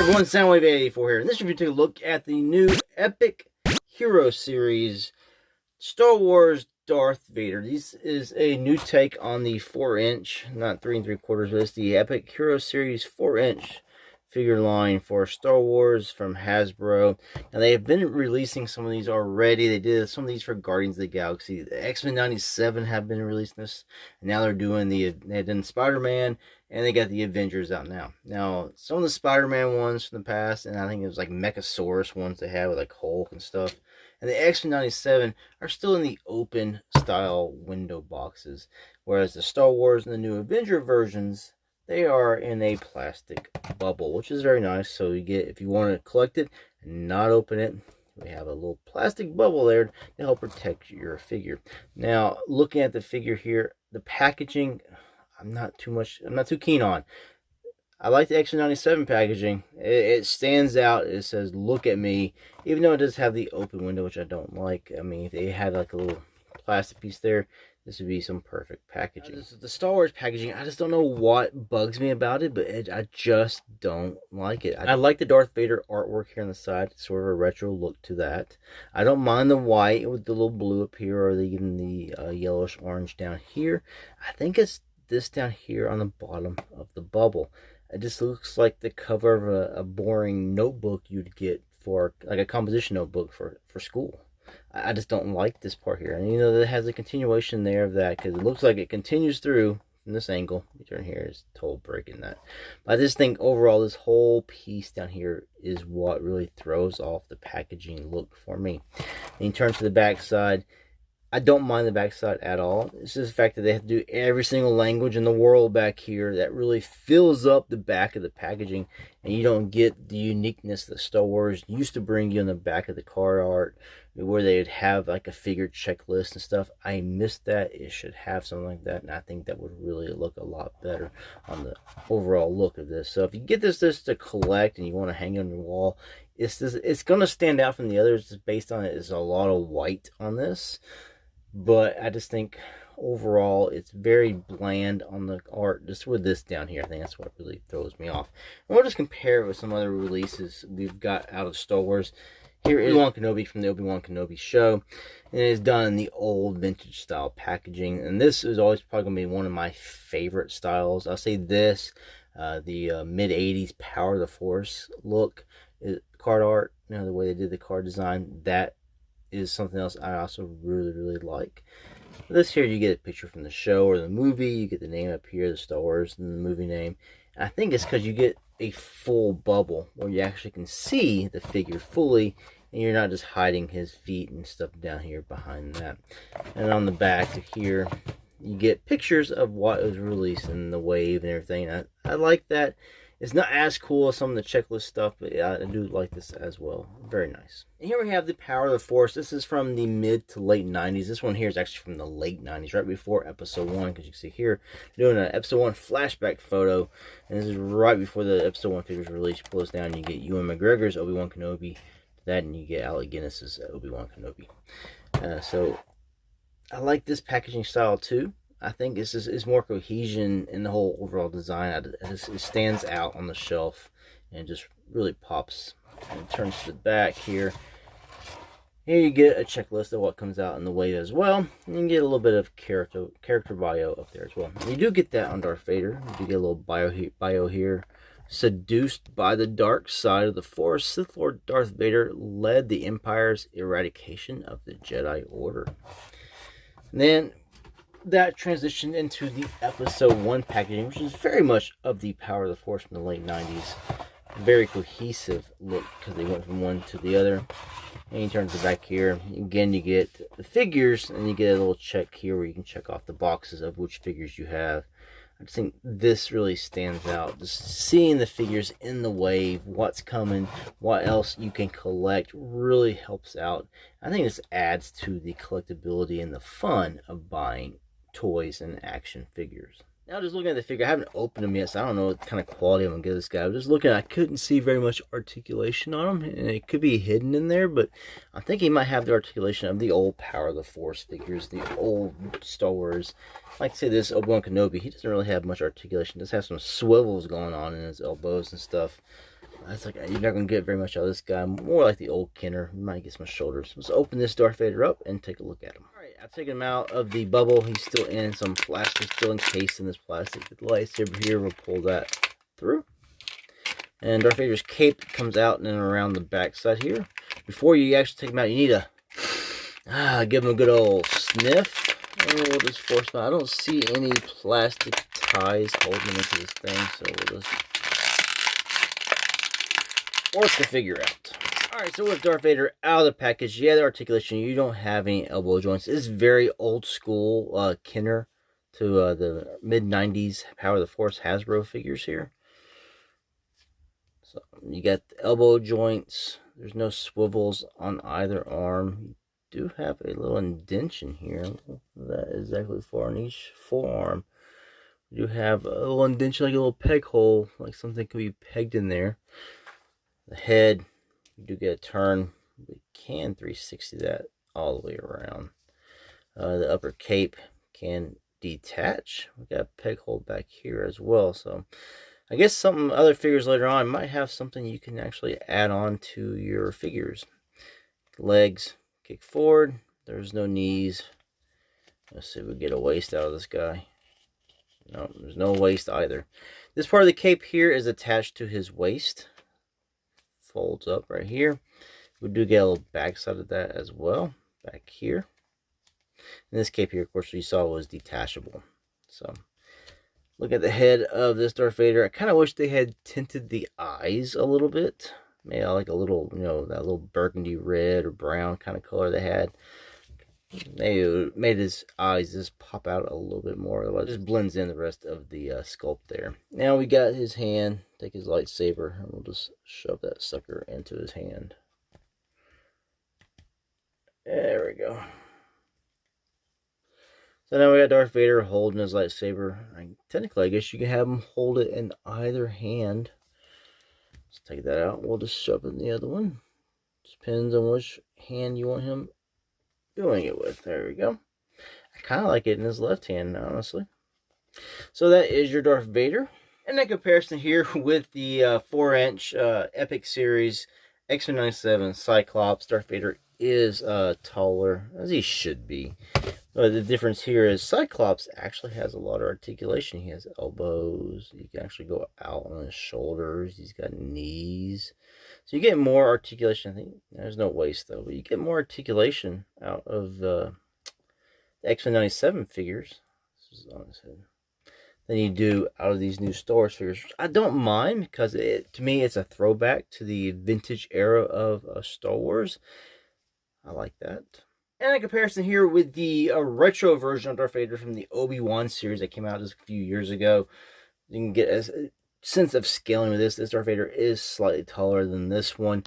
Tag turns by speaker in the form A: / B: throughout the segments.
A: everyone, Soundwave84 here, and this should be taking a look at the new Epic Hero Series Star Wars Darth Vader. This is a new take on the 4-inch, not 3 3/4, but it's the Epic Hero Series 4-inch figure line for Star Wars from Hasbro. Now, they have been releasing some of these already. They did some of these for Guardians of the Galaxy. The X-Men 97 have been releasing this, and now they're doing they did Spider-Man, and they got the Avengers out now. Now, some of the Spider-Man ones from the past, and I think it was like Mechasaurus ones they had with like Hulk and stuff, and the X-Men 97 are still in the open style window boxes, whereas the Star Wars and the new Avenger versions, they are in a plastic bubble, which is very nice. So you get, if you want to collect it and not open it, we have a little plastic bubble there to help protect your figure. Now, looking at the figure here, the packaging, I'm not too keen on. I like the X97 packaging. It stands out. It says, "Look at me," even though it does have the open window, which I don't like. I mean, if they had like a little plastic piece there, this would be some perfect packaging. The Star Wars packaging, I just don't know what bugs me about it, but I just don't like it. I like the Darth Vader artwork here on the side, sort of a retro look to that. I don't mind the white with the little blue up here, or even the yellowish orange down here. I think it's this down here on the bottom of the bubble. It just looks like the cover of a boring notebook you'd get for like a composition notebook for school. I just don't like this part here. And you know, it has a continuation there of that, because it looks like it continues through from this angle. You turn here, is TOYBREAK in that. But I just think overall this whole piece down here is what really throws off the packaging look for me. And you turn to the back side, I don't mind the backside at all. It's just the fact that they have to do every single language in the world back here that really fills up the back of the packaging, and you don't get the uniqueness that Star Wars used to bring you in the back of the card art, where they would have like a figure checklist and stuff. I missed that. It should have something like that, and I think that would really look a lot better on the overall look of this. So if you get this to collect and you want to hang it on your wall, it's going to stand out from the others just based on it. Is a lot of white on this. But I just think overall it's very bland on the art. Just with this down here, I think that's what really throws me off. And we'll just compare it with some other releases we've got out of Star Wars. Here is Obi-Wan Kenobi from the Obi-Wan Kenobi show. And it is done in the old vintage style packaging. And this is always probably going to be one of my favorite styles. I'll say this, the mid-80s Power of the Force look, card art, you know, the way they did the card design, that is something else I also really like. This here, you get a picture from the show or the movie. You get the name up here, the Star Wars, and the movie name. And I think it's because you get a full bubble where you actually can see the figure fully, and you're not just hiding his feet and stuff down here behind that. And on the back here, you get pictures of what was released in the wave and everything. I like that. It's not as cool as some of the checklist stuff, but yeah, I do like this as well. Very nice. And here we have the Power of the Force. This is from the mid to late 90s. This one here is actually from the late 90s, right before Episode 1, because you can see here, doing an Episode 1 flashback photo. And this is right before the Episode 1 figures release. You pull this down, you get Ewan McGregor's Obi-Wan Kenobi. That, and you get Alec Guinness's Obi-Wan Kenobi. So, I like this packaging style too. I think this is more cohesion in the whole overall design. It stands out on the shelf and just really pops. And it turns to the back here. Here you get a checklist of what comes out in the wave as well. And you get a little bit of character bio up there as well. And you do get that on Darth Vader. You do get a little bio here. Seduced by the dark side of the Force, Sith Lord Darth Vader led the Empire's eradication of the Jedi Order. And then that transitioned into the Episode 1 packaging, which is very much of the Power of the Force from the late 90s. Very cohesive look, because they went from one to the other. And you turn to the back here. Again, you get the figures, and you get a little check here where you can check off the boxes of which figures you have. I just think this really stands out. Just seeing the figures in the wave, what's coming, what else you can collect, really helps out. I think this adds to the collectability and the fun of buying toys and action figures. Now, just looking at the figure, I haven't opened him yet, so I don't know what kind of quality I'm going to give this guy. I'm just looking, I couldn't see very much articulation on him, and it could be hidden in there, but I think he might have the articulation of the old Power of the Force figures, the old Star Wars. Like I say, this Obi-Wan Kenobi, he doesn't really have much articulation. He just has some swivels going on in his elbows and stuff. That's like, you're not going to get very much out of this guy. More like the old Kenner. You might get some shoulders. Let's open this Darth Vader up and take a look at him. Alright, I've taken him out of the bubble. He's still in some plastic, still encased in this plastic. The lightsaber here, we'll pull that through. And Darth Vader's cape comes out and around the back side here. Before you actually take him out, you need to give him a good old sniff. And we'll just force him out. I don't see any plastic ties holding him into this thing, so we'll just force the figure out. Alright, so with Darth Vader out of the package, yeah, the articulation, you don't have any elbow joints. It's very old school Kenner to the mid-90s Power of the Force Hasbro figures here. So you got the elbow joints. There's no swivels on either arm. You do have a little indentation here. That is exactly for on each forearm. You do have a little indentation, like a little peg hole, like something could be pegged in there. The head, you do get a turn. We can 360 that all the way around. The upper cape can detach. We got a peg hole back here as well. So I guess some other figures later on might have something you can actually add on to your figures. Legs kick forward. There's no knees. Let's see if we get a waist out of this guy. No, there's no waist either. This part of the cape here is attached to his waist. Folds up right here. We do get a little backside of that as well, back here. And this cape here, of course, you saw was detachable. So, look at the head of this Darth Vader. I kind of wish they had tinted the eyes a little bit. Maybe like a little, you know, that little burgundy red or brown kind of color they had. Maybe it made his eyes just pop out a little bit more. Otherwise, it just blends in the rest of the sculpt there. Now we got his hand. Take his lightsaber, and we'll just shove that sucker into his hand. There we go. So now we got Darth Vader holding his lightsaber. Technically, I guess you can have him hold it in either hand. Let's take that out. We'll just shove it in the other one. Just depends on which hand you want him doing it with. There we go. I kind of like it in his left hand, honestly. So that is your Darth Vader. And in comparison here with the 4-inch Epic Series X-Men 97 Cyclops, Darth Vader is taller, as he should be. But the difference here is Cyclops actually has a lot of articulation. He has elbows. You can actually go out on his shoulders. He's got knees. So you get more articulation. I think there's no waist though, but you get more articulation out of the X-Men 97 figures. This is on his head. Than you do out of these new Star Wars figures. I don't mind because to me it's a throwback to the vintage era of Star Wars. I like that. And in comparison here with the retro version of Darth Vader from the ObiWan series that came out just a few years ago, you can get a sense of scaling with this. This Darth Vader is slightly taller than this one.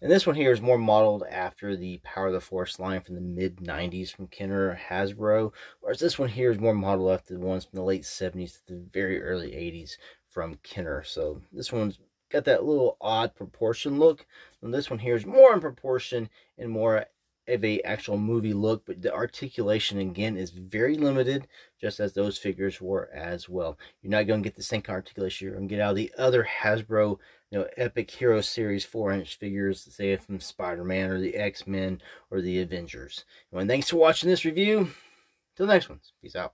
A: And this one here is more modeled after the Power of the Force line from the mid-90s from Kenner or Hasbro. Whereas this one here is more modeled after the ones from the late 70s to the very early 80s from Kenner. So this one's got that little odd proportion look. And this one here is more in proportion and more of a actual movie look, but the articulation again is very limited, just as those figures were as well. You're not going to get the same kind of articulation you're going to get out of the other Hasbro, you know, Epic Hero Series 4-inch figures, say from Spider-Man or the X-Men or the Avengers. And thanks for watching this review. Till the next one, peace out.